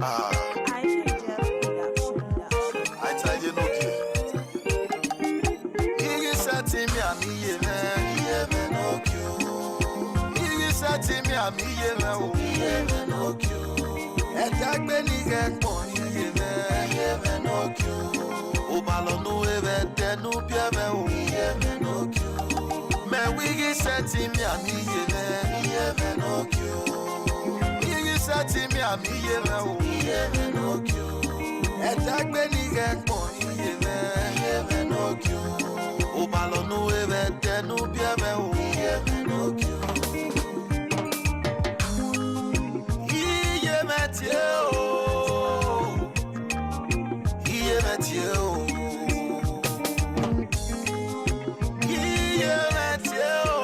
Ah, I can just production. I tell you no kid. He said to me, I'm here, no cute. He said to me, I'm here, no cute. And that Benny get money, no cute. O balonu eve tenu pieve, no cute. Me wigi said to me, I'm here, no cute. He said to me, I'm here, no cute. Etagbe ni gekpon iye no kyo. O balonu eve tenu bieme o no kyo. Iye metie o. Iye metie o. Iye metie o.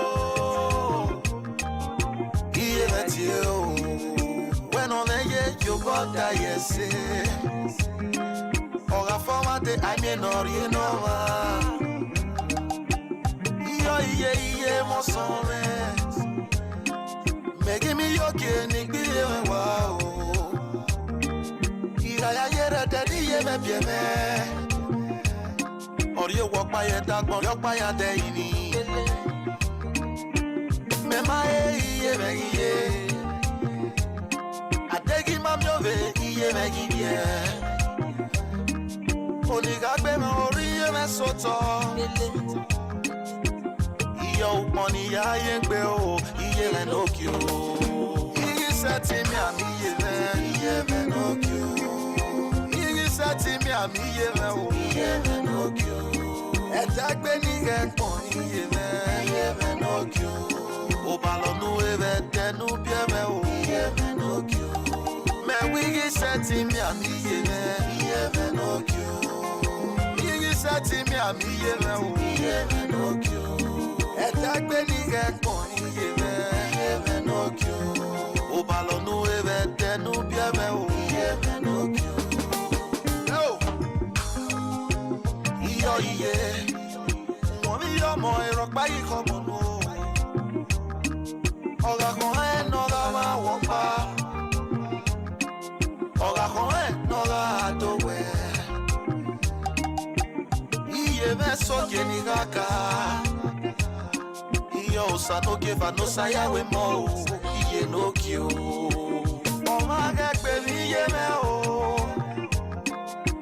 Iye metie o. When on the you got that yes. Ora formate I mean or you know iye mo sonre Make me yoke ni gbe wa o Ira ya yere de iye me bie me Ori o wo pa ye dagbon yo pa ya de ini Me ma iye me iye Adegi mam yo ve iye me gibie Onigagbe me ori me soto Iye uponi ya yengbe o Iye me no kyo Iye seti mi ami iye me no kyo Iye seti mi ami iye me no kyo Etagbe ni gekpon iye me no kyo O balonu eve tenu bieme o Iye me no kyo Me wigi seti mi ami iye me no kyo Sati mi ami ye no kyo. Etagbe ni gekpon iye no kyo. O balonu eve tenu bieme o no kyo. No. Iyo iye. Mo mi yo mo ero pa yi ko mo no. Oga kon no ga wa wo pa. Oga kon no ga dowe. Iye me so geni gaka Iyo sa no give no saya we mo Iye no kyo O ma gekpe mi iye me o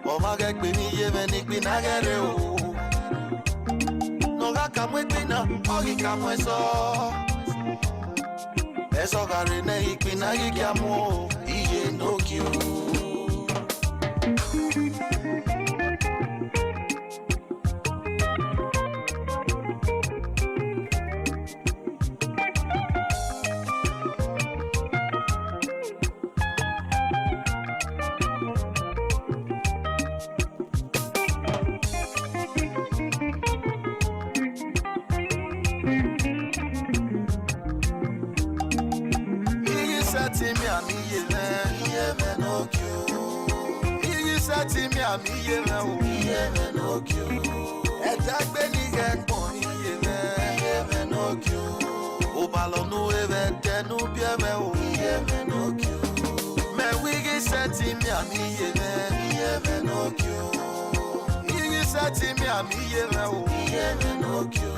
O ma gekpe mi iye me ni gbi na gere o No gaka mwe gbi na Ogi ka mwe so Eso gare ne ikbi na gigya mo Iye no kyo ami iye no kyo Etagbe ni gekpon iye no kyo O balonu eve tenu bieme o iye no kyo Me wigi seti mi ami iye no kyo Wigi seti mi ami iye no kyo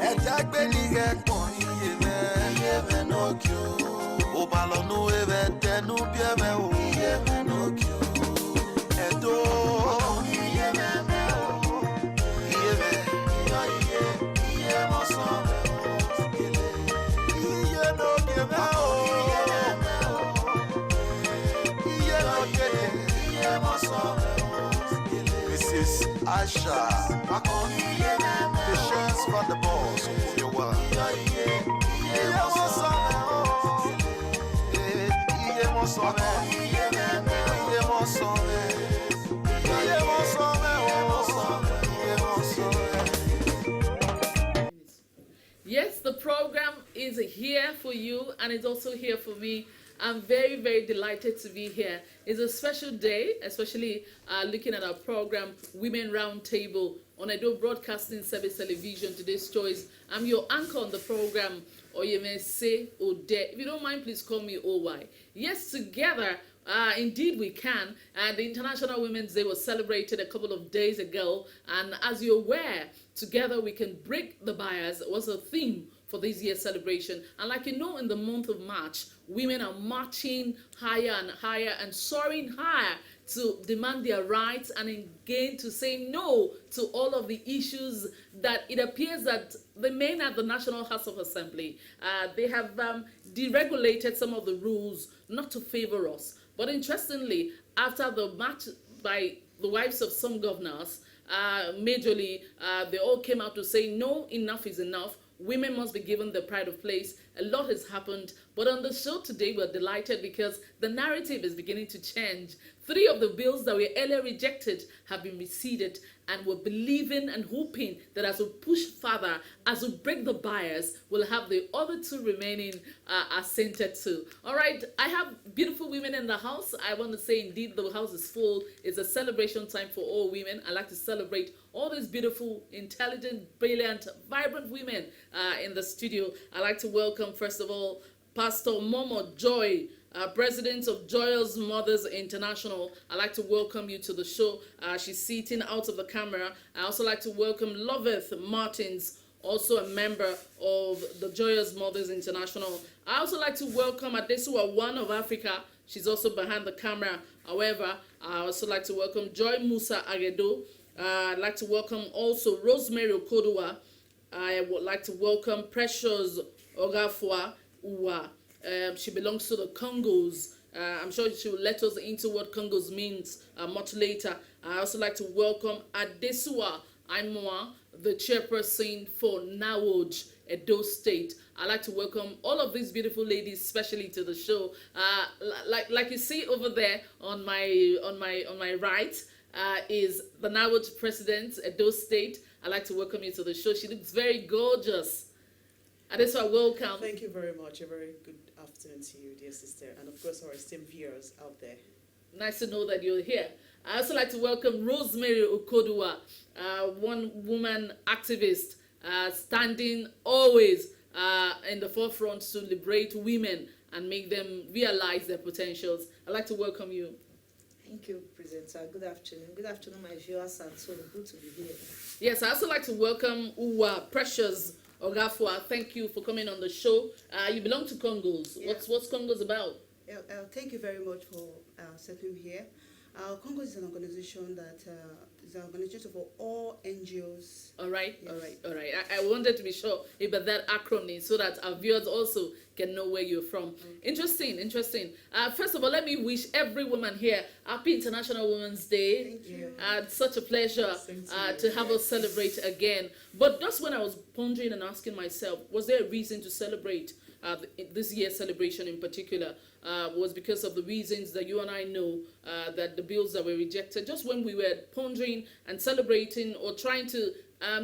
Etagbe ni gekpon iye no kyo O balonu eve tenu bieme o iye no kyo Edo iye me o iye mo so iye no ge me o iye mo so This is Asha Patience from the boss of your world iye mo so iye mo so iye mo so Yes, the program is here for you and it's also here for me. I'm very, very delighted to be here. It's a special day, especially looking at our program, Women Roundtable, on Edo Broadcasting Service Television, Today's Choice. I'm your anchor on the program, or you may say Ode. If you don't mind, please call me OY. Yes, together Indeed, we can. And the International Women's Day was celebrated a couple of days ago. And as you're aware, together we can break the bias was a theme for this year's celebration. And like you know, in the month of March, women are marching higher and higher and soaring higher to demand their rights and again to say no to all of the issues that it appears that the men at the National House of Assembly, they have deregulated some of the rules not to favor us. But interestingly, after the march by the wives of some governors, majorly, they all came out to say no, enough is enough. Women must be given the pride of place. A lot has happened. But on the show today, we're delighted because the narrative is beginning to change. 3 of the bills that were earlier rejected have been receded, and we're believing and hoping that as we push further, as we break the bias, we'll have the other 2 remaining assented to. All right, I have beautiful women in the house. I want to say indeed the house is full. It's a celebration time for all women. I like to celebrate all these beautiful, intelligent, brilliant, vibrant women in the studio. I like to welcome, first of all, Pastor Momo Joy, President of Joyous Mothers International. I'd like to welcome you to the show. She's sitting out of the camera. I also like to welcome Loveth Martins, also a member of the Joyous Mothers International. I also like to welcome Adesua One of Africa. She's also behind the camera. However, I also like to welcome Joy Musa Agedo. I'd like to welcome also Rosemary Okodua. I would like to welcome Precious Ogafua Uwa. She belongs to the Congos. I'm sure she will let us into what Congos means much later. I also like to welcome Adesua Aimoa, the chairperson for NAWOJ, Edo State. I'd like to welcome all of these beautiful ladies, especially to the show. Like you see over there on my right is the NAWOJ president, Edo State. I'd like to welcome you to the show. She looks very gorgeous. Adesua, welcome. Thank you very much. A very good afternoon to you, dear sister, and of course our esteemed viewers out there. Nice to know that you're here. I also like to welcome Rosemary Okodua, one woman activist, standing always in the forefront to liberate women and make them realize their potentials. I'd like to welcome you. Thank you, presenter. Good afternoon. Good afternoon, my viewers, and so good to be here. Yes, I also like to welcome Uwa Precious Ogafua. Thank you for coming on the show. You belong to Congos. Yeah. What's Congos about? Thank you very much for settling here. Congos is an organization that is an organization for all NGOs. All right, Yes. all right. I wanted to be sure about that acronym so that our viewers also can know where you're from. Interesting. First of all, let me wish every woman here happy International Women's Day. Thank you. It's such a pleasure Same to you. to have us celebrate again. But just when I was pondering and asking myself, was there a reason to celebrate this year's celebration in particular? Was because of the reasons that you and I know that the bills that were rejected. Just when we were pondering and celebrating or trying to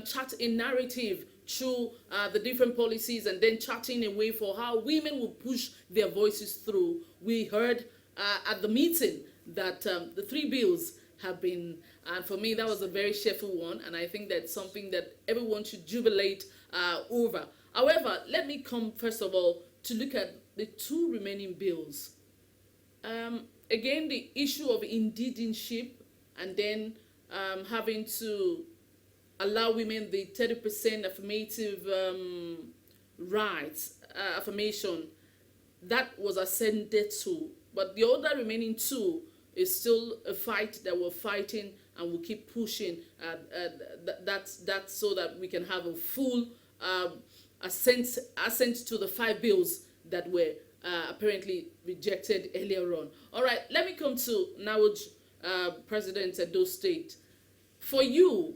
chart a narrative through the different policies and then charting a way for how women will push their voices through, we heard at the meeting that the 3 bills have been, and for me that was a very cheerful one, and I think that's something that everyone should jubilate over. However, let me come first of all to look at the 2 remaining bills. Again, the issue of indigenship and then having to allow women the 30% affirmative rights, affirmation, that was ascended to. But the other remaining 2 is still a fight that we're fighting and we'll keep pushing. That's so that we can have a full assent to the 5 bills that were apparently rejected earlier on. All right, let me come to NAWOJ President Edo State. For you,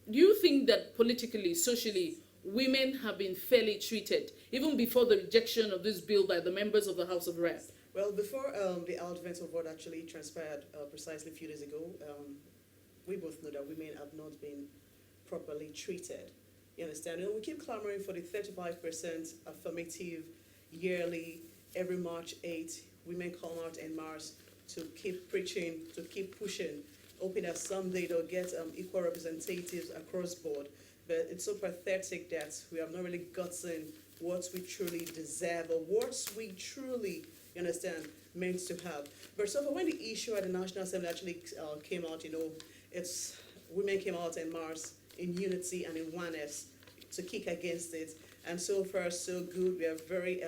do you think that politically, socially, women have been fairly treated, even before the rejection of this bill by the members of the House of Rep? Well, before the advent of what actually transpired precisely a few days ago, we both know that women have not been properly treated. You understand? You know, we keep clamoring for the 35% affirmative yearly, every March 8, women come out en masse to keep preaching, to keep pushing, hoping that someday they'll get equal representatives across board. But it's so pathetic that we have not really gotten what we truly deserve or what we truly you understand, meant to have. But so for when the issue at the National Assembly actually came out, it's women came out in Mars in unity and in oneness to kick against it. And so far, so good. We are very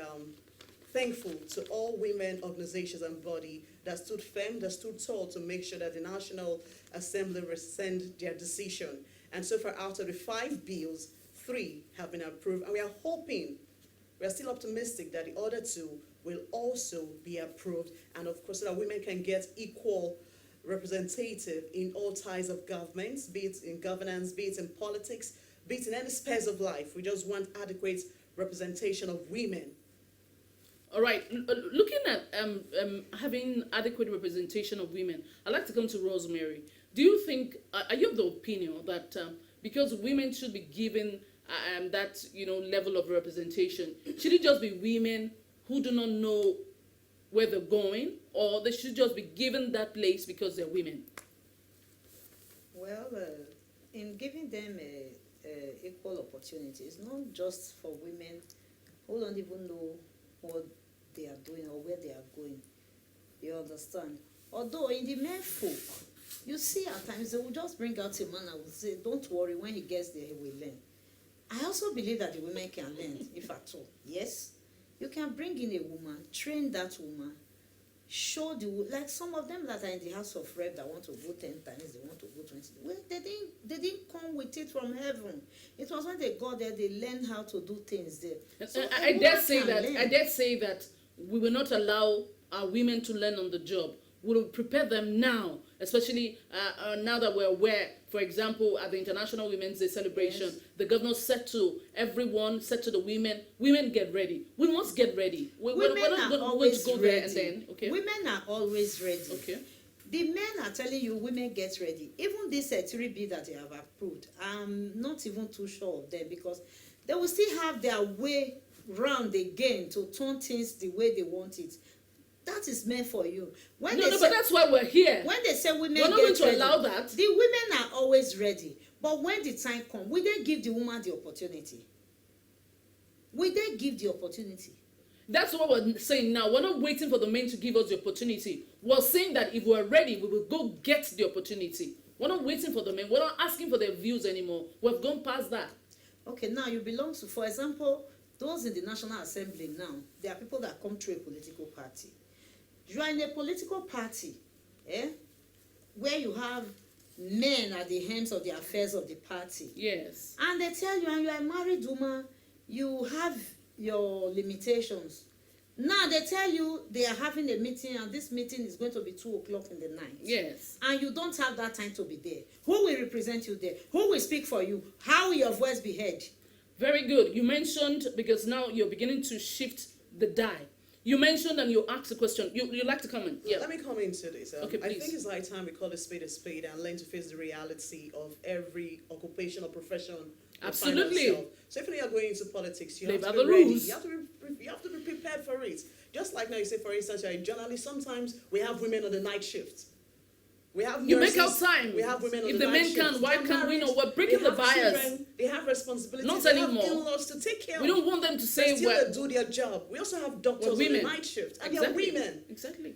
thankful to all women organizations and body that stood firm, that stood tall to make sure that the National Assembly rescind their decision. And so far, out of the 5 bills, 3 have been approved. And we are hoping, we are still optimistic that the other 2 will also be approved. And of course, so that women can get equal representative in all ties of governments, be it in governance, be it in politics, be it in any spheres of life. We just want adequate representation of women. All right, looking at having adequate representation of women, I'd like to come to Rosemary. Do you think, are you of the opinion that because women should be given that level of representation, should it just be women who do not know where they're going, or they should just be given that place because they're women? Well, in giving them equal opportunities, not just for women who don't even know what they are doing or where they are going. You understand? Although in the men folk, you see at times they will just bring out a man and will say, don't worry, when he gets there, he will learn. I also believe that the women can learn, if at all. Yes, you can bring in a woman, train that woman, show like some of them that are in the House of Rep that want to vote 10 times, they want to vote 20. Well, they didn't come with it from heaven. It was when they got there, they learned how to do things there. So I dare say that we will not allow our women to learn on the job. We will prepare them now, especially now that we're aware. For example, at the International Women's Day celebration, yes, the governor said to everyone, said to the women get ready. We must get ready. We're not going to go ready. There and then. Okay. Women are always ready. Okay. The men are telling you, women get ready. Even this 3B that they have approved, I'm not even too sure of them, because they will still have their way round again to turn things the way they want it. That is meant for you. But that's why we're here. When they say women we're not get going to ready, allow that. The women are always ready. But when the time comes, will they give the woman the opportunity? Will they give the opportunity? That's what we're saying now. We're not waiting for the men to give us the opportunity. We're saying that if we're ready, we will go get the opportunity. We're not waiting for the men. We're not asking for their views anymore. We've gone past that. Okay, now you belong to, for example, those in the National Assembly now, there are people that come through a political party. You are in a political party, where you have men at the helms of the affairs of the party. Yes. And they tell you, and you are a married woman, you have your limitations. Now they tell you they are having a meeting, and this meeting is going to be 2 o'clock in the night. Yes. And you don't have that time to be there. Who will represent you there? Who will speak for you? How will your voice be heard? Very good. You mentioned, because now you're beginning to shift the die. You mentioned and you asked a question. You like to comment? Yeah. Let me come into this. Okay, please. I think it's like time we call a spade and learn to face the reality of every occupation or profession. Absolutely. So if you are going into politics, you Play have to by be the ready. rules. You have to be prepared for it. Just like now, you say, for instance, you're a journalist. Sometimes we have women on the night shift. We have nurses, you make out time. We have women on if the night men shift. can, why can't we? Know we're They breaking the have bias. children, they have responsibilities. Not they anymore. have in-laws to take care of. We don't want them to say They still we're do their job. We also have doctors on women. the night shift, and Exactly. they're women. Exactly.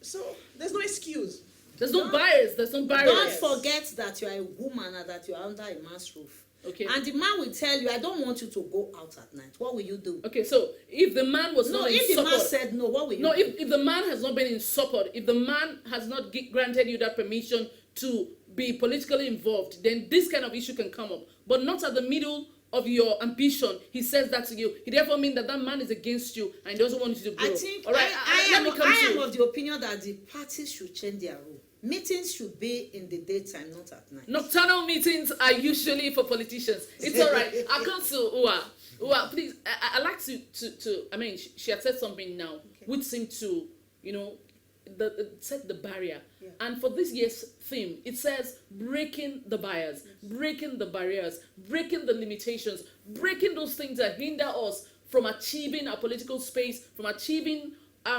So there's no excuse. There's no bias. There's no barriers. Don't forget that you are a woman and that you are under a man's roof. Okay. And the man will tell you, I don't want you to go out at night. What will you do? Okay, so if the man was No, not in if the support, man said no, what will you no, do? if the man has not been in support, if the man has not granted you that permission to be politically involved, then this kind of issue can come up. But not at the middle of your ambition. He says that to you. He therefore means that man is against you and he doesn't want you to grow. I think all right, I let me come to am you. of the opinion that the parties should change their rule. Meetings should be in the daytime, not at night. Nocturnal meetings are usually for politicians. It's all right. I'll come to Uwa. Uwa, please, I like to I mean, she had said something now, which seemed to, set the barrier. Yeah. And for this year's theme, it says breaking the barriers, breaking the barriers, breaking the limitations, breaking those things that hinder us from achieving our political space, from achieving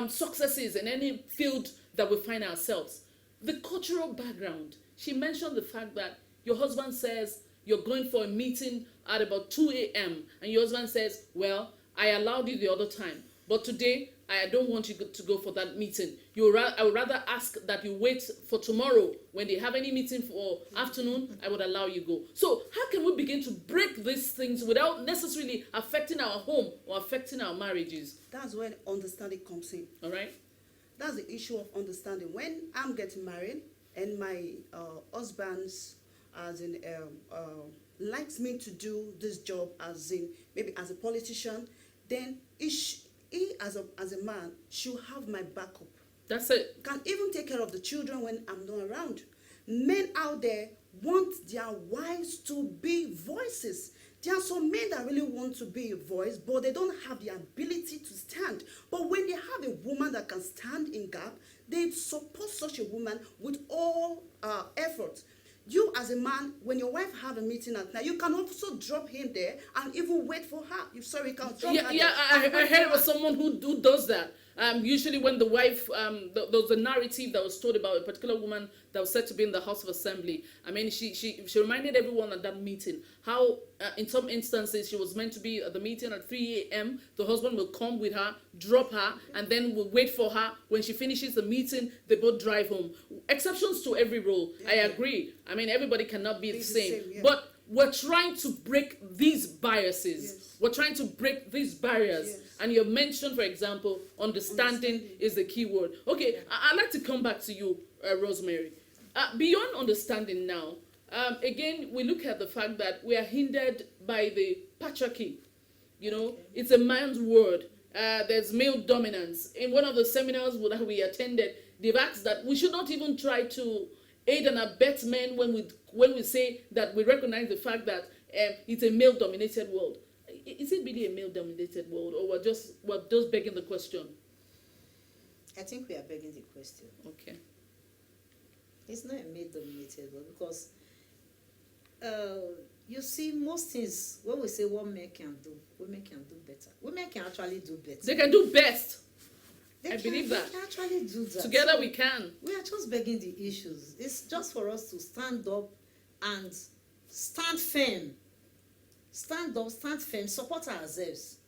successes in any field that we find ourselves. The cultural background. She mentioned the fact that your husband says you're going for a meeting at about 2 a.m. and your husband says, well, I allowed you the other time, but today I don't want you to go for that meeting. I would rather ask that you wait for tomorrow. When they have any meeting for afternoon, I would allow you go. So how can we begin to break these things without necessarily affecting our home or affecting our marriages? That's when understanding comes in. All right? That's the issue of understanding. When I'm getting married and my husband's likes me to do this job as in maybe as a politician, then he as a man should have my backup. That's it. Can even take care of the children when I'm not around. Men out there want their wives to be voices. There are some men that really want to be a voice, but they don't have the ability to stand. But when they have a woman that can stand in gap, they support such a woman with all effort. You as a man, when your wife have a meeting at night, you can also drop him there and even wait for her. You can drop her there. I heard about someone who does that. Usually when the wife, there was a narrative that was told about a particular woman that was said to be in the House of Assembly. I mean, she reminded everyone at that meeting how in some instances she was meant to be at the meeting at 3 a.m. The husband will come with her, drop her, and then will wait for her. When she finishes the meeting, they both drive home. Exceptions to every rule. I agree. I mean, everybody cannot be the same. Yeah. But we're trying to break these biases. Yes. We're trying to break these barriers. Yes. And you mentioned, for example, understanding is the key word. Okay, I'd like to come back to you, Rosemary. Beyond understanding now, again, we look at the fact that we are hindered by the patriarchy. You know, it's a man's word. There's male dominance. In one of the seminars that we attended, they've asked that we should not even try to aid and abet men when we say that we recognize the fact that it's a male-dominated world. Is it really a male-dominated world, or we're just begging the question? I think we are begging the question. Okay. It's not a male-dominated world because you see, most things, when we say what men can do, women can do better. Women can actually do better. They can do best. They I can, believe that. They can actually do that. Together So we can. we are just begging the issues. It's just for us to stand up and stand firm. Stand up, stand firm, support ourselves.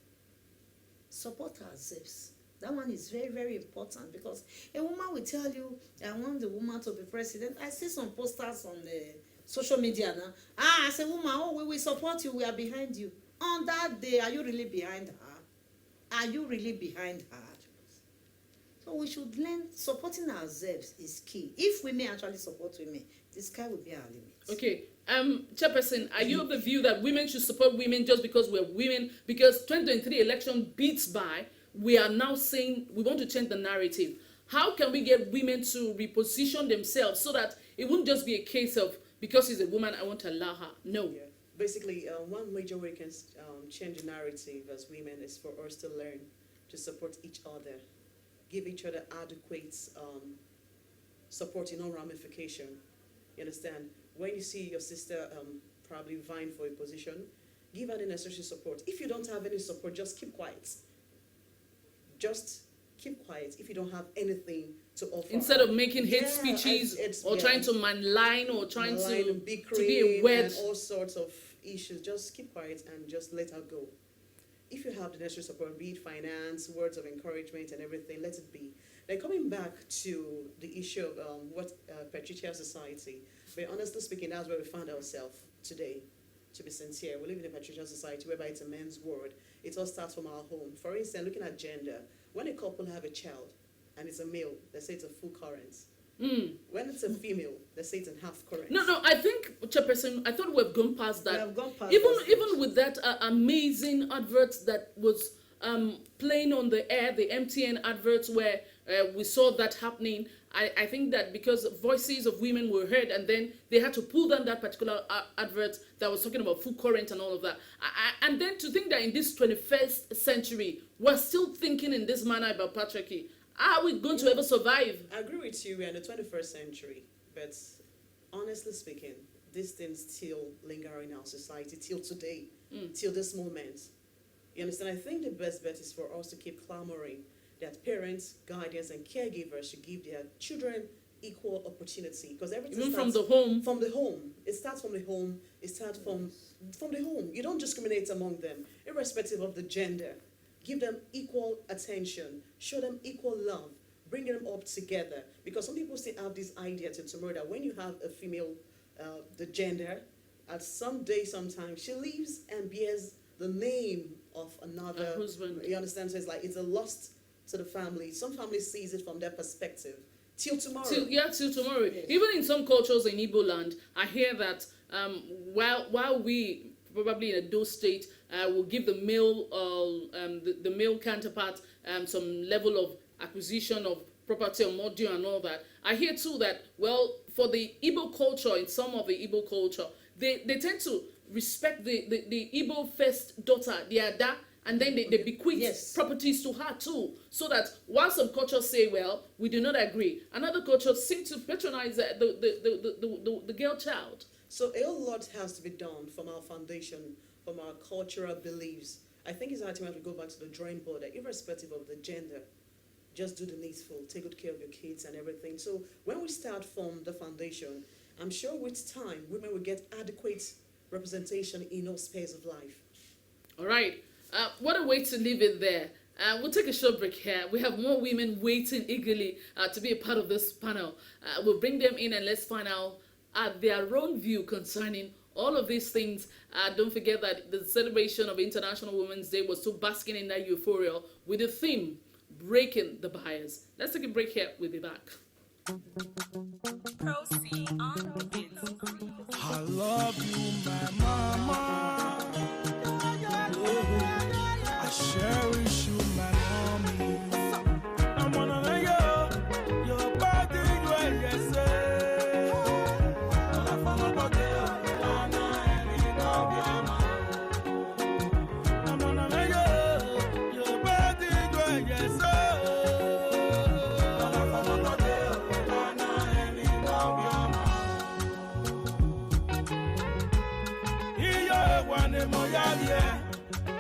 Support ourselves. That one is very, very important because a woman will tell you, I want the woman to be president. I see some posters on the social media now. As a woman, we will support you, we are behind you. On that day, are you really behind her? Are you really behind her? So we should learn supporting ourselves is key. If women actually support women, the sky will be our limit. Okay. Chairperson, are you of the view that women should support women just because we're women? Because 2023 election beats by, we are now saying we want to change the narrative. How can we get women to reposition themselves so that it wouldn't just be a case of because she's a woman, I want to allow her? No. Yeah. Basically, one major way we can change the narrative as women is for us to learn to support each other, give each other adequate support in all ramification. You understand? When you see your sister probably vying for a position, give her the necessary support. If you don't have any support, just keep quiet. Just keep quiet if you don't have anything to offer. Instead of making hate speeches or trying to malign or trying to be a word. And all sorts of issues, just keep quiet and just let her go. If you have the necessary support, be it finance, words of encouragement and everything, let it be. Then coming back to the issue of what patriarchal society, but honestly speaking, that's where we find ourselves today. To be sincere, we live in a patriarchal society whereby it's a man's word. It all starts from our home. For instance, looking at gender, when a couple have a child and it's a male, they say it's a full current. When it's a female, they say it's a half current. No, I think, Chairperson, I thought we've gone past that. We have gone past even with that amazing advert that was playing on the air, the MTN adverts where we saw that happening. I think that because voices of women were heard and then they had to pull down that particular advert that was talking about full current and all of that. And then to think that in this 21st century, we're still thinking in this manner about patriarchy. Are we going to ever survive? I agree with you, we're in the 21st century, but honestly speaking, these things still linger in our society till today, till this moment. You understand? I think the best bet is for us to keep clamoring that parents, guardians, and caregivers should give their children equal opportunity, because everything Even starts from the home. From the home. It starts from the home. It starts from the home. You don't discriminate among them, irrespective of the gender. give them equal attention, show them equal love, bring them up together. Because some people still have this idea to tomorrow that when you have a female, the gender, at some day, sometime, she leaves and bears the name of another husband. You understand? So it's like it's a loss to the family. Some families sees it from their perspective. Till tomorrow. Till tomorrow. Yes. Even in some cultures in Igbo land, I hear that while we probably in a Edo state will give the male the male counterpart some level of acquisition of property or module and all that. I hear too that for the Igbo culture, in some of the Igbo culture, they tend to respect the Igbo first daughter, the Ada, and then they bequeath properties to her too. So that while some cultures say, well, we do not agree, another culture seem to patronize the girl child. So a lot has to be done from our foundation, from our cultural beliefs. I think it's hard to have to go back to the drawing board, that irrespective of the gender, just do the needful, take good care of your kids and everything. So when we start from the foundation, I'm sure with time, women will get adequate representation in all spheres of life. All right. What a way to leave it there. We'll take a short break here. We have more women waiting eagerly to be a part of this panel. We'll bring them in and let's find out their own view concerning all of these things. Don't forget that the celebration of International Women's Day was still basking in that euphoria with the theme, breaking the bias. Let's take a break here. We'll be back. Proceed on the beats. I love you, my mama. I cherish you, my mommy. I'm gonna let your body, you say. I'm gonna let your body, you say.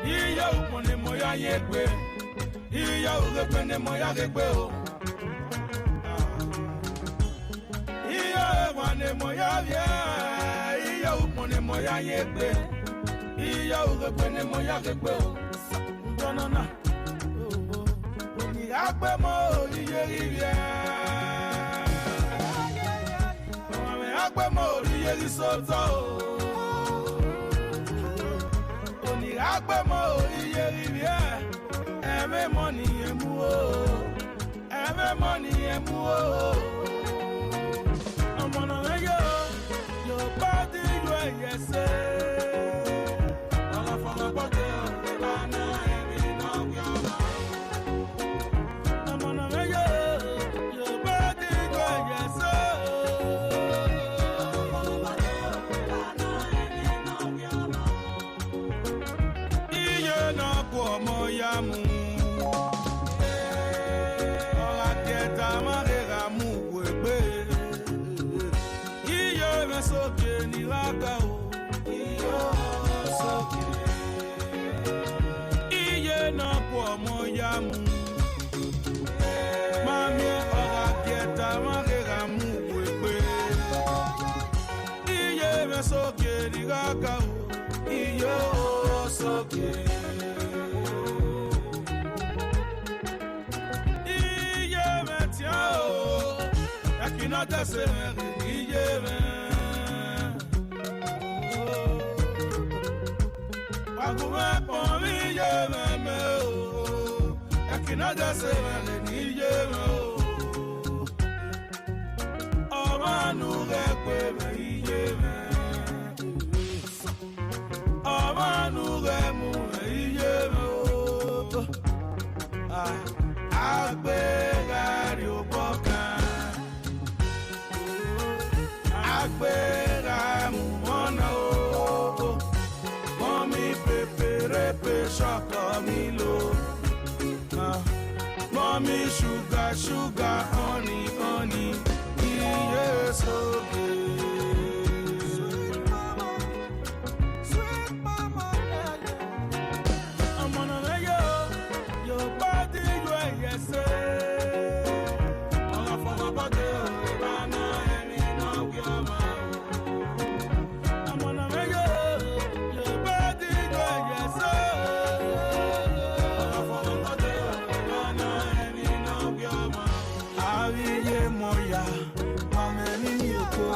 Iya upone moya yegbe, iya ugepene moya gegbe o. Iya wane moya vie, iya upone moya yegbe, iya ugepene moya gegbe o. Donona, oni agbe mo iye rivie, oni agbe mo iye risoto o. Agbemo iye rivie, every money emu o, every money emu o. I'm gonna let your body you say. All of my body, every now I'm gonna let your body you say. Moyamu, ora keta marera mu webe. Iyo me soke ni laga o, iyo soke. Iye na kwa moyamu, mami ora keta marera mu webe. Iye me soke ni laga o, iyo soke. Not se me Agume por mi me o. Aquí nada se me o manu rekwe me o manu remu me o. Agbegari o boka. Agbera mwana o, mommy pepe shaka milo, mommy sugar honey, yes okay. Sweet mama, I'm gonna let your body you say. All of my body. Abiye moya, ameni yoko.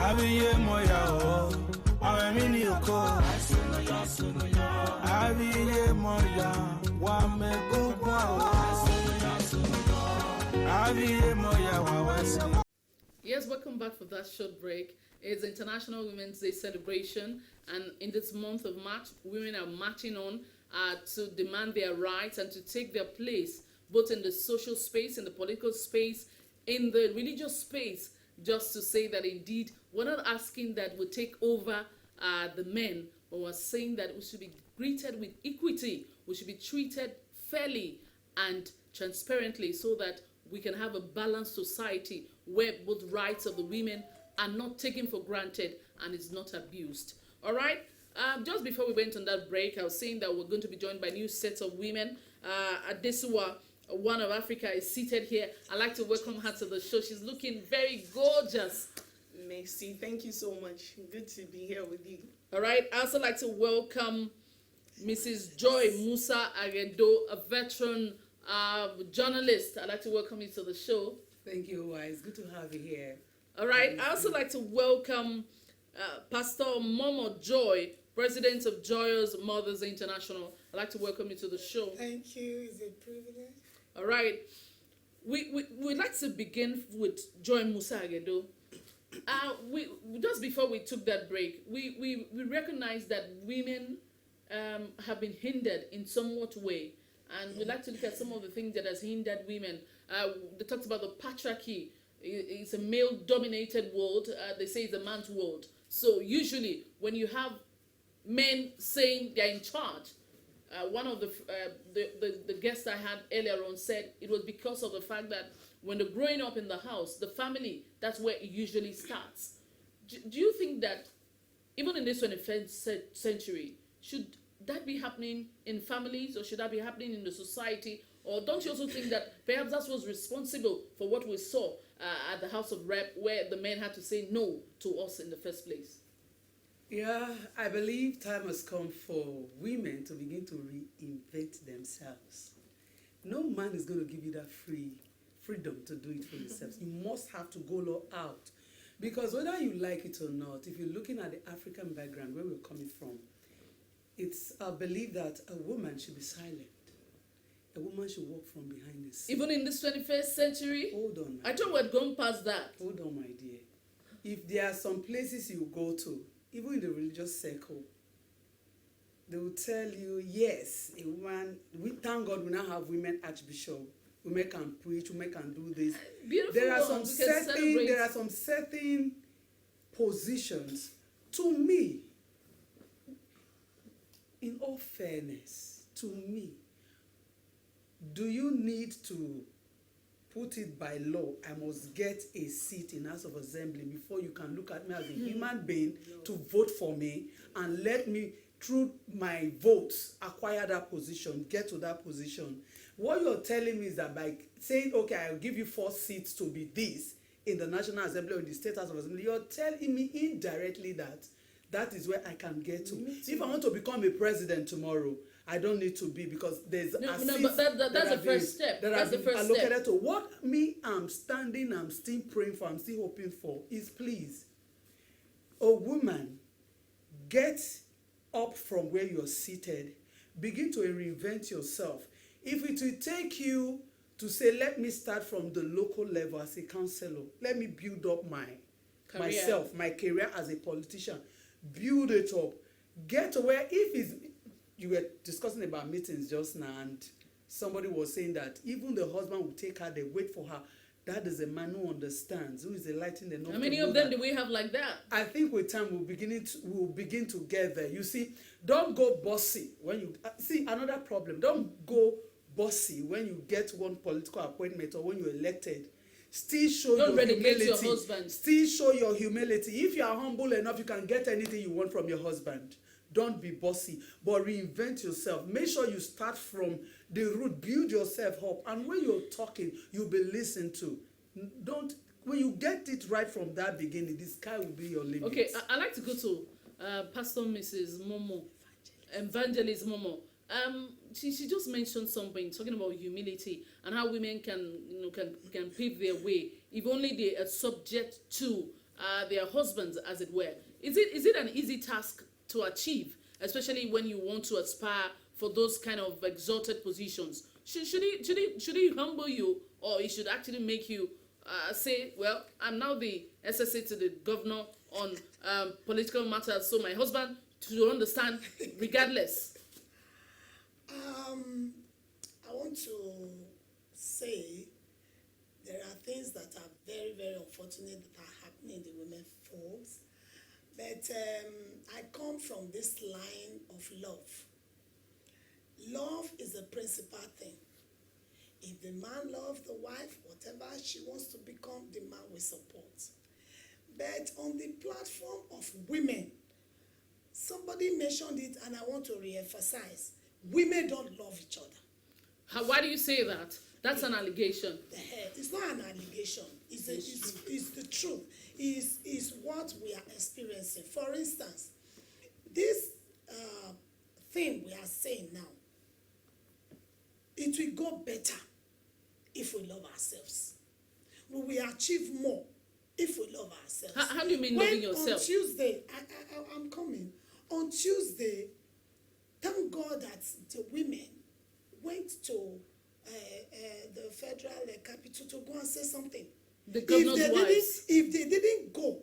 Abiye moya oh, ameni yoko. Abiye moya, wame gugwa oh. Abiye moya wawesi. Yes, welcome back for that short break. It's International Women's Day celebration, and in this month of March, women are marching on to demand their rights and to take their place, both in the social space, in the political space, in the religious space, just to say that indeed, we're not asking that we take over the men, but we're saying that we should be greeted with equity, we should be treated fairly and transparently so that we can have a balanced society where both rights of the women are not taken for granted and is not abused. All right. Just before we went on that break, I was saying that we're going to be joined by new sets of women. Adesuwa, one of Africa, is seated here. I'd like to welcome her to the show. She's looking very gorgeous. Merci, thank you so much. Good to be here with you. All right. I also like to welcome Mrs. Joy Musa Agedo, a veteran journalist. I'd like to welcome you to the show. Thank you, Wise. Good to have you here. All right. I also like to welcome Pastor Momo Joy, President of Joyous Mothers International. I'd like to welcome you to the show. Thank you. It's a privilege. All right. We'd like to begin with Joy Musa Agedo. We just before we took that break, we recognized that women have been hindered in somewhat way, and we'd like to look at some of the things that has hindered women. They talked about the patriarchy. It's a male-dominated world. They say it's a man's world. So usually, when you have men saying they're in charge, one of the guests I had earlier on said it was because of the fact that when they're growing up in the house, the family, that's where it usually starts. Do you think that even in this 21st century, should that be happening in families, or should that be happening in the society? Or don't you also think that perhaps that was responsible for what we saw at the House of Rep, where the men had to say no to us in the first place? Yeah, I believe time has come for women to begin to reinvent themselves. No man is going to give you that freedom to do it for yourselves. You must have to go out. Because whether you like it or not, if you're looking at the African background, where we're coming from, it's a belief that a woman should be silent. A woman should walk from behind the scene. Even in this 21st century? Hold on. I thought we'd gone past that. Hold on, my dear. If there are some places you go to, even in the religious circle, they will tell you, yes, a woman, we thank God we now have women archbishop. Women can preach, women can do this. Beautiful. There are some certain positions, to me, in all fairness, to me, do you need to put it by law? I must get a seat in House of Assembly before you can look at me as a human being to vote for me and let me, through my votes, acquire that position, get to that position. What you're telling me is that by saying, okay, I'll give you 4 seats to be this in the National Assembly or in the State House of Assembly, you're telling me indirectly that that is where I can get to. If I want to become a president tomorrow, I don't need to be, because there's but that's the first step. That's the first step. To what I'm still praying for, I'm still hoping for is, please, a woman, get up from where you're seated, begin to reinvent yourself. If it will take you to say, let me start from the local level as a councillor, let me build up myself, my career as a politician, build it up, get to where, you were discussing about meetings just now, and somebody was saying that even the husband will take her, they wait for her. That is a man who understands, who is enlightened enough. How many of them do we have like that? I think with time we'll begin to get there. You see, don't go bossy when you see another problem. Don't go bossy when you get one political appointment or when you're elected. Still show your humility. Your husband. Still show your humility. If you are humble enough, you can get anything you want from your husband. Don't be bossy, but reinvent yourself. Make sure you start from the root, build yourself up, and when you're talking, you'll be listened to. When you get it right from that beginning, the sky will be your limit. Okay, I'd like to go to Pastor Mrs. Momo, Evangelist Momo. she just mentioned something talking about humility and how women can pave their way if only they are subject to their husbands, as it were. Is it an easy task to achieve, especially when you want to aspire for those kind of exalted positions? Should he humble you, or he should actually make you say, well, I'm now the SSA to the governor on political matters, so my husband should understand regardless? I want to say there are things that are very, very unfortunate that are happening in the women folds. But I come from this line of love. Love is the principal thing. If the man loves the wife, whatever she wants to become, the man will support. But on the platform of women, somebody mentioned it and I want to re-emphasize. Women don't love each other. Why do you say that? That's an allegation. It's not an allegation. It's the truth. It's what we are experiencing. For instance, this thing we are saying now, it will go better if we love ourselves. We will achieve more if we love ourselves. How do you mean loving yourself? On Tuesday, I'm coming. On Tuesday, thank God that the women went to the federal capital to go and say something. The governor's wives. If they didn't go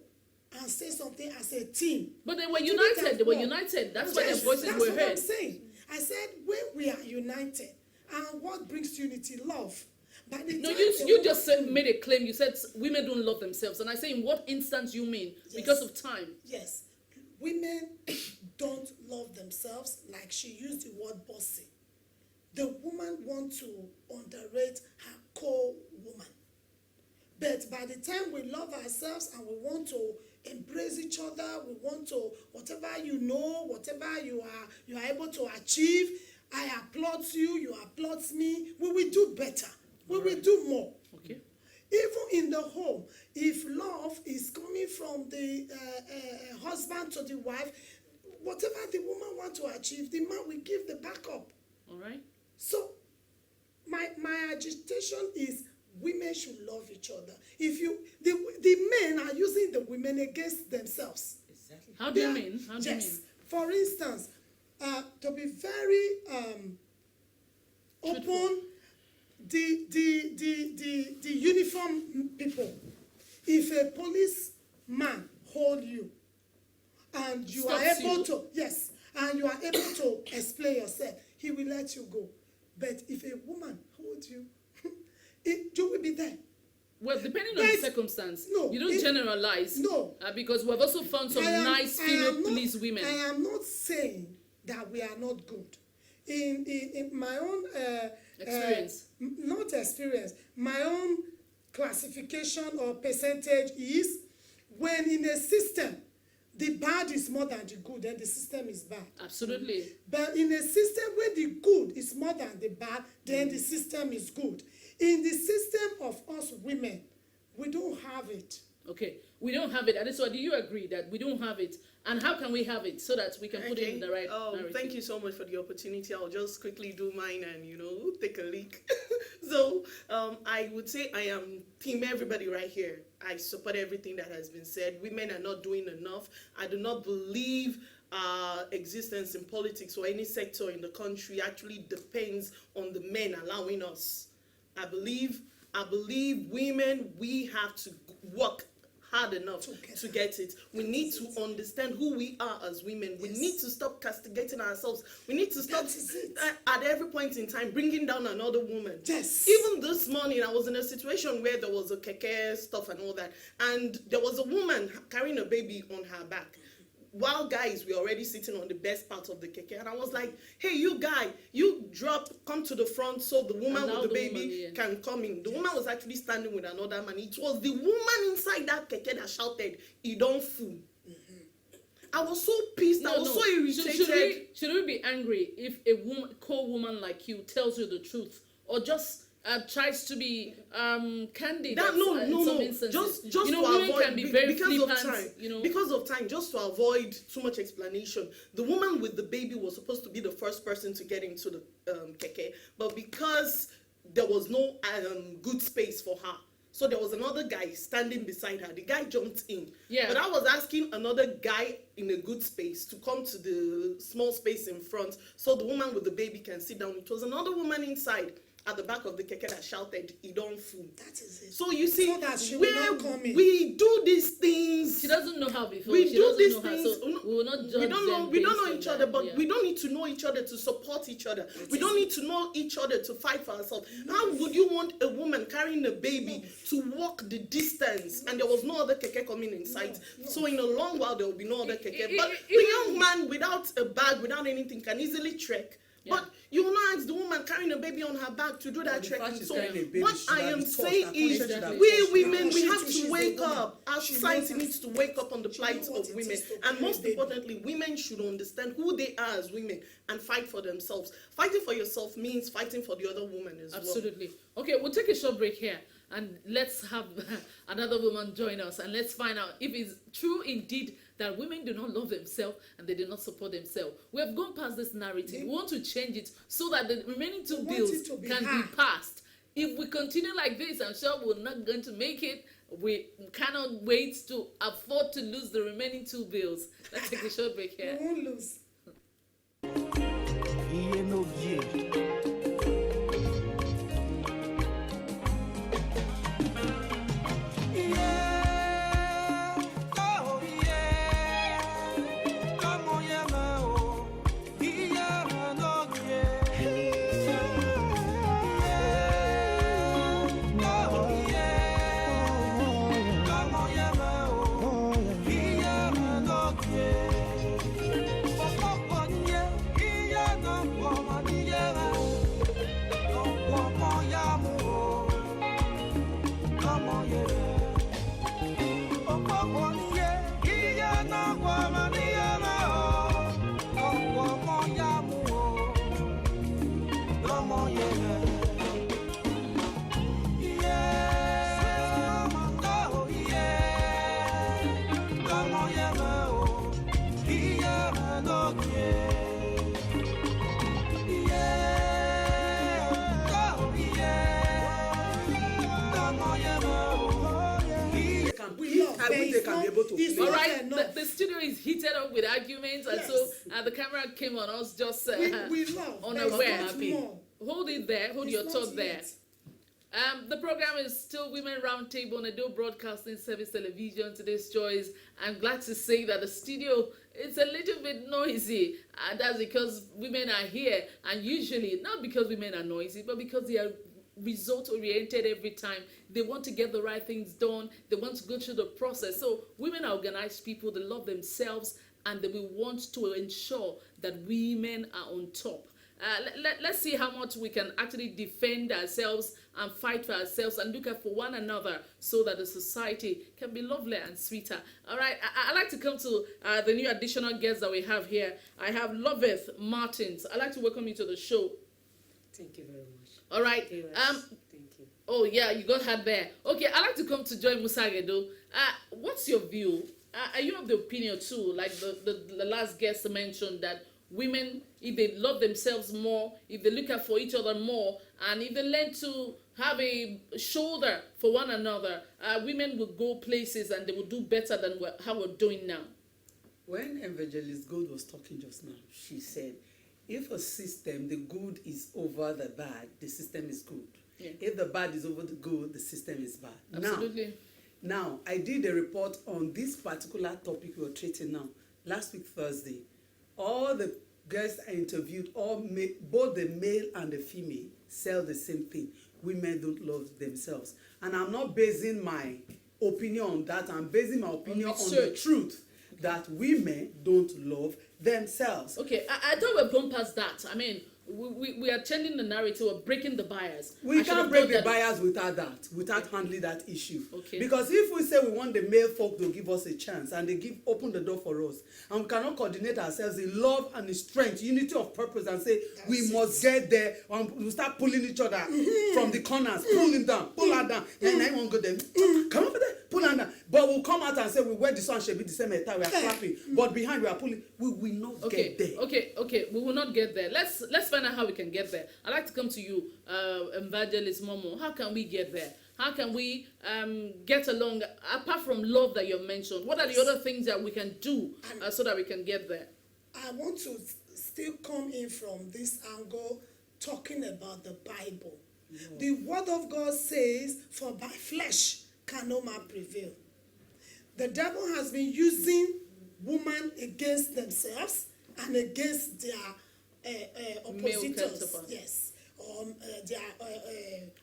and say something as a team. But they were united. They were united. That's why their voices were heard. That's what I'm saying. I said when we are united, and what brings unity? Love. No, you just made a claim. You said women don't love themselves. And I say in what instance you mean? Yes. Because of time. Yes. Women don't love themselves, like she used the word bossy. The woman wants to underrate her co-woman. But by the time we love ourselves and we want to embrace each other, we want to, whatever you know, whatever you are able to achieve, I applaud you, you applaud me, we will do better. We will do more. Okay. Even in the home, if love is coming from the husband to the wife, whatever the woman wants to achieve, the man will give the backup. All right. So, my agitation is women should love each other. If the men are using the women against themselves. Exactly. How do you mean? Yes. For instance, to be very open, the uniform people. If a policeman hold you and you are able to, yes, and you are able to explain yourself, he will let you go. But if a woman holds you, you will be there. Well, depending on the circumstance, you don't generalize. No. Because we've also found some nice female police women. I am not saying that we are not good. In my own experience, not experience, my own classification or percentage is when in a system, the bad is more than the good, then the system is bad. Absolutely. But in a system where the good is more than the bad, then the system is good. In the system of us women, we don't have it. Okay, we don't have it. And so do you agree that we don't have it? And how can we have it so that we can put it in the right narrative? Thank you so much for the opportunity. I'll just quickly do mine and, take a leak. So I would say I am team everybody right here. I support everything that has been said. Women are not doing enough. I do not believe existence in politics or any sector in the country actually depends on the men allowing us. I believe women, we have to work hard enough to get it. We need to understand who we are as women. We need to stop castigating ourselves. We need to stop at every point in time bringing down another woman. Yes. Even this morning, I was in a situation where there was a keke stuff and all that, and there was a woman carrying a baby on her back. While guys were already sitting on the best part of the keke, and I was like, hey, you guy, you come to the front so the woman with the baby can come in. The woman was actually standing with another man. It was the woman inside that keke that shouted, "You don't fool." I was so pissed. I was so irritated. Should we be angry if a co-woman like you tells you the truth? Or just tries to be candid. That, no, in no, some no. instances. Just you know, to women avoid, can be very because flippant. of time. You know, Because of time, just to avoid too much explanation. The woman with the baby was supposed to be the first person to get into the keke, but because there was no good space for her, so there was another guy standing beside her. The guy jumped in. Yeah. But I was asking another guy in a good space to come to the small space in front so the woman with the baby can sit down. It was another woman inside at the back of the keke that shouted, "Idon food." That is it. So you see, So that she will where not come in. we do these things. she doesn't know how before. We she do doesn't these know her, things. so we will not judge We don't know. them We don't based know on each that, other, but yeah. we don't need to know each other to support each other. We don't need to know each other to fight for ourselves. How would you want a woman carrying a baby to walk the distance and there was no other keke coming in sight? So in a long while there will be no other keke. But the young man without a bag, without anything, can easily trek. Yeah. But you will not ask the woman carrying a baby on her back to do that the fact trekking. she's So carrying a baby, what she I should am have been saying taught, is, she should have been we taught. women, we She have too, to she's a wake woman. up. Our She society knows needs to wake up on the She plight knows what of it women. is to And carry a most baby. importantly, women should understand who they are as women and fight for themselves. Fighting for yourself means fighting for the other woman as well. Absolutely. Okay, we'll take a short break here and let's have another woman join us and let's find out if it's true indeed that women do not love themselves and they do not support themselves. We have gone past this narrative. We want to change it so that the remaining two We want bills it to be can her. be passed. If we continue like this, I'm sure we're not going to make it. We cannot wait to afford to lose the remaining two bills. Let's take a short break We here. won't lose. They can be able to It's play. All not right, enough. the studio is heated up with arguments, and so the camera came on us just We love. unaware. There's not more. Hold it there, hold It's your not thought there. yet. The program is still Women Roundtable on Edo Broadcasting Service Television. Today's choice. I'm glad to say that the studio is a little bit noisy, and that's because women are here. And usually, not because women are noisy, but because they are result oriented every time. They want to get the right things done. They want to go through the process. So women are organized people. They love themselves, and they will want to ensure that women are on top. Let's see how much we can actually defend ourselves and fight for ourselves and look out for one another so that the society can be lovelier and sweeter. All right, I'd like to come to the new additional guests that we have here. I have Loveth Martins. I'd like to welcome you to the show. Thank you very much. All right. Thank you. Oh, yeah, you got her there. Okay, I'd like to come to Joy Musagedo. What's your view? Are you of the opinion too, like the last guest mentioned, that women, if they love themselves more, if they look out for each other more, and if they learn to have a shoulder for one another, women will go places and they will do better than how we're doing now? When Evangelist Gold was talking just now, she said, if a system, the good is over the bad, the system is good. Yeah. If the bad is over the good, the system is bad. Absolutely. Now, I did a report on this particular topic we're treating now, last week, Thursday. All the guests I interviewed, both the male and the female, said the same thing. Women don't love themselves. And I'm not basing my opinion on that. I'm basing my opinion on the truth that women don't love themselves. Okay, I thought we've gone past that. I mean, we are changing the narrative or breaking the bias. We I should can't have break thought the that- bias without handling that issue. Okay. Because if we say we want the male folk to give us a chance and they open the door for us, and we cannot coordinate ourselves in love and in strength, unity of purpose, and say we must get there, and we start pulling each other from the corners, pull him down, pull her down, then I won't go there. Come over there, pull her down. But we'll come out and say we wear the sun should be the same attire, we are clapping, but behind we are pulling. We will not get there. Okay. We will not get there. Let's find out how we can get there. I'd like to come to you, Evangelist Momo. How can we get there? How can we get along, apart from love that you've mentioned? What are the other things that we can do so that we can get there? I want to still come in from this angle talking about the Bible. The word of God says, for by flesh can no man prevail. The devil has been using women against themselves and against their oppositors. counterparts. Yes, or their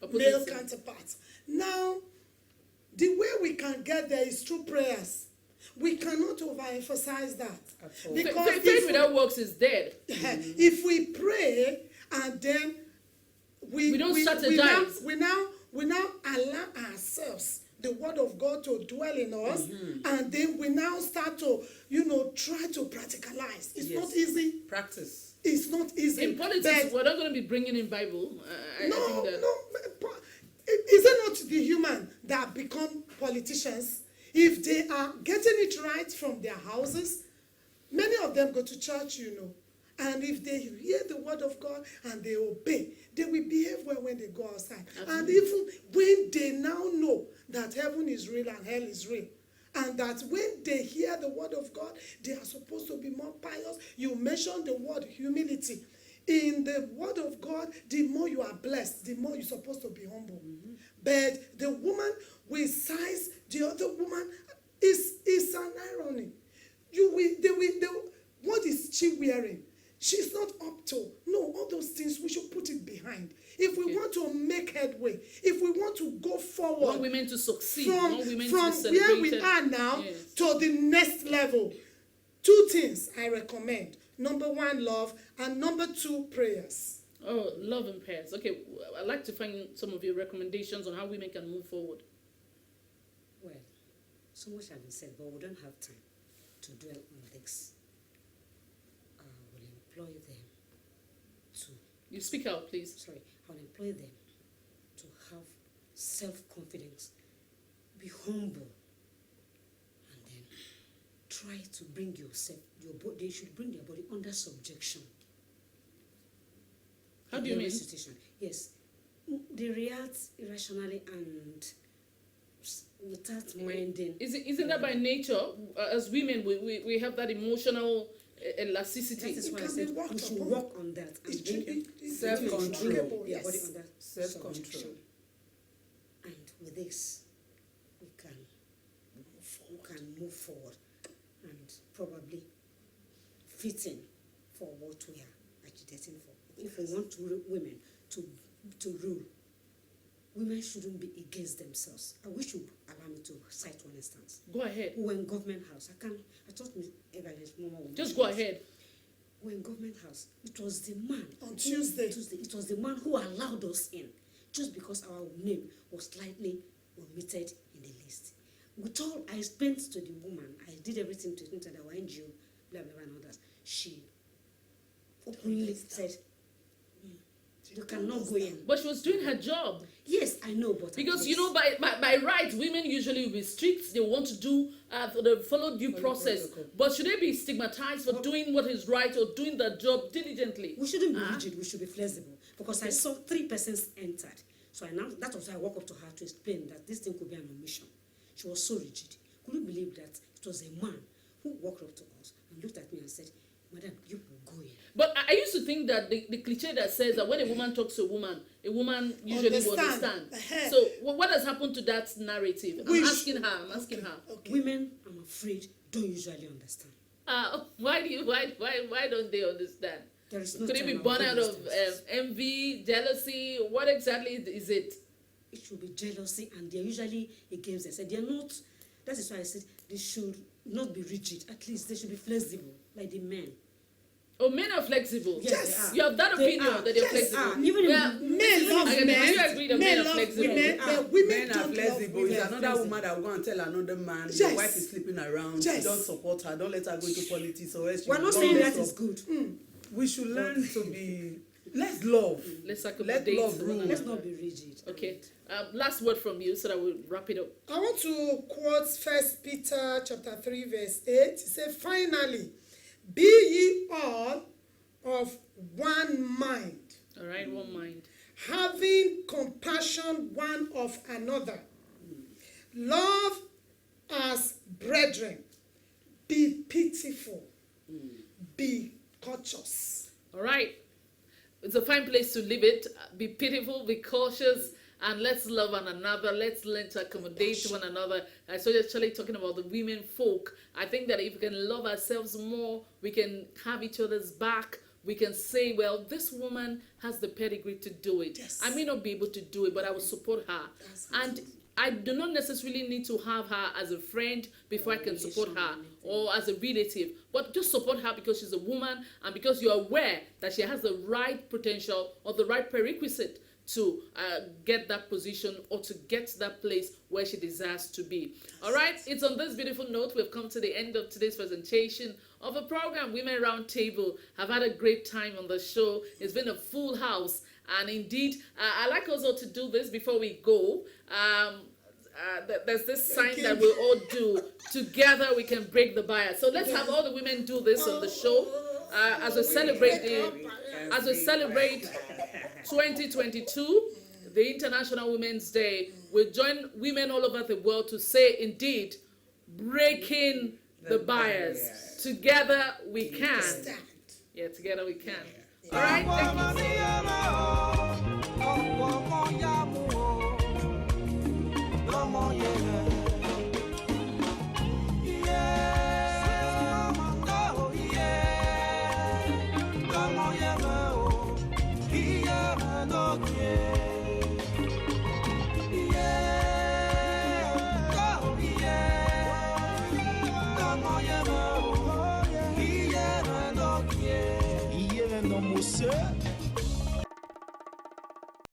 Opposite male sex. counterparts. Now, the way we can get there is through prayers. We cannot overemphasize that. Because Faith if without works is dead. if we pray and then We don't strategize. we now allow ourselves the word of God to dwell in us, and then we now start to try to practicalize. It's Yes. not easy. Practice. It's not easy. In politics, but we're not going to be bringing in Bible. I think that. Is it not the human that become politicians? If they are getting it right from their houses, many of them go to church, and if they hear the word of God and they obey, they will behave well when they go outside. And even when they now know that heaven is real and hell is real, and that when they hear the word of God, they are supposed to be more pious. You mentioned the word humility. In the word of God, the more you are blessed, the more you're supposed to be humble. But the woman will size the other woman is an irony. What is she wearing? She's not up to. No, all those things, we should put it behind. If we want to make headway, if we want to go forward, Want women to succeed. from Want women from to be where we celebrated. are now Yes. to the next level, 2 things I recommend. Number 1, love, and number 2, prayers. Oh, love and pairs. Okay, I'd like to find some of your recommendations on how women can move forward. Well, so much has been said, but we don't have time to dwell on this. I will employ them to, You speak out, please. sorry, I will employ them to have self-confidence, be humble, and then try to bring yourself, they should bring their body under subjection. How do in you every mean? situation. Yes, they react irrationally and without minding. Isn't that by nature? As women, we have that emotional elasticity. That is why I can said be worked we should upon. work on that and It bring should be- it's Self-control. achievable, their body yes. under Self-control. subjection. And with this, we can move forward and probably fit in for what we are agitating for. If we want women to rule, women shouldn't be against themselves. I wish you allow me to cite one instance. Go ahead. We were in government house. I thought Ms. Evangelist Mama would Just mention go this. ahead. We were in government house. It was the man On Tuesday. It was the man who allowed us in, just because our name was slightly omitted in the list. With all I explained to the woman, I did everything to explain to our NGO, blah blah blah, and others. She openly said, "You cannot go in." But she was doing her job. Yes, I know, but Because, by right, women usually will be strict. They want to do, they follow due process. protocol. But should they be stigmatized for doing what is right or doing their job diligently? we shouldn't be rigid. We should be flexible, because I saw 3 persons entered. So that was why I walked up to her to explain that this thing could be an omission. She was so rigid. Could you believe that it was a man who walked up to us and looked at me and said, "Madam, you will go in." But I used to think that the cliche that says that when a woman talks to a woman usually will understand. Understand. So what has happened to that narrative? I'm asking her. Okay. Women, I'm afraid, don't usually understand. Why don't they understand? There is no Could it time be and born out of circumstance. envy, jealousy? What exactly is it? It should be jealousy, and they're usually against us. They're not. That is why I said they should not be rigid. At least they should be flexible, like the men. Oh, men are flexible. Yes. You have that They opinion are. that they're Yes, flexible. even Yeah. Men love I men. do agree that men Men are love flexible. women. But women Men are don't love flexible. women. It's another woman that will go and tell another man, Yes. your wife is sleeping around. Yes. Don't support her. Don't let her go into politics or else she We're will not not saying mess that is up. good. We should learn to be. Let's love. Let's Let accommodate love one rule. another. Let's not be rigid. Okay. Last word from you so that we'll wrap it up. I want to quote 1 Peter chapter 3 verse 8. It says, finally, be ye all of one mind, All right, one mind. having compassion one of another. Love as brethren. Be pitiful. Be courteous. All right. It's a fine place to leave it. Be pitiful, be cautious, and let's love one another. Let's learn to accommodate one another. I saw actually talking about the women folk. I think that if we can love ourselves more, we can have each other's back. We can say, well, this woman has the pedigree to do it. Yes. I may not be able to do it, but I will support her. And I do not necessarily need to have her as a friend before I can support her, or as a relative, but just support her because she's a woman and because you're aware that she has the right potential or the right prerequisite to get that position or to get to that place where she desires to be. All right, it's on this beautiful note we've come to the end of today's presentation of a program, Women Round Table. I've had a great time on the show. It's been a full house. And indeed, I like also to do this before we go. There's this sign that we'll all do. Together we can break the bias. So let's have all the women do this on the show as we celebrate 2022, the International Women's Day. We'll join women all over the world to say, indeed, breaking the bias. Together we can. Yeah, together we can. All right. Thank you.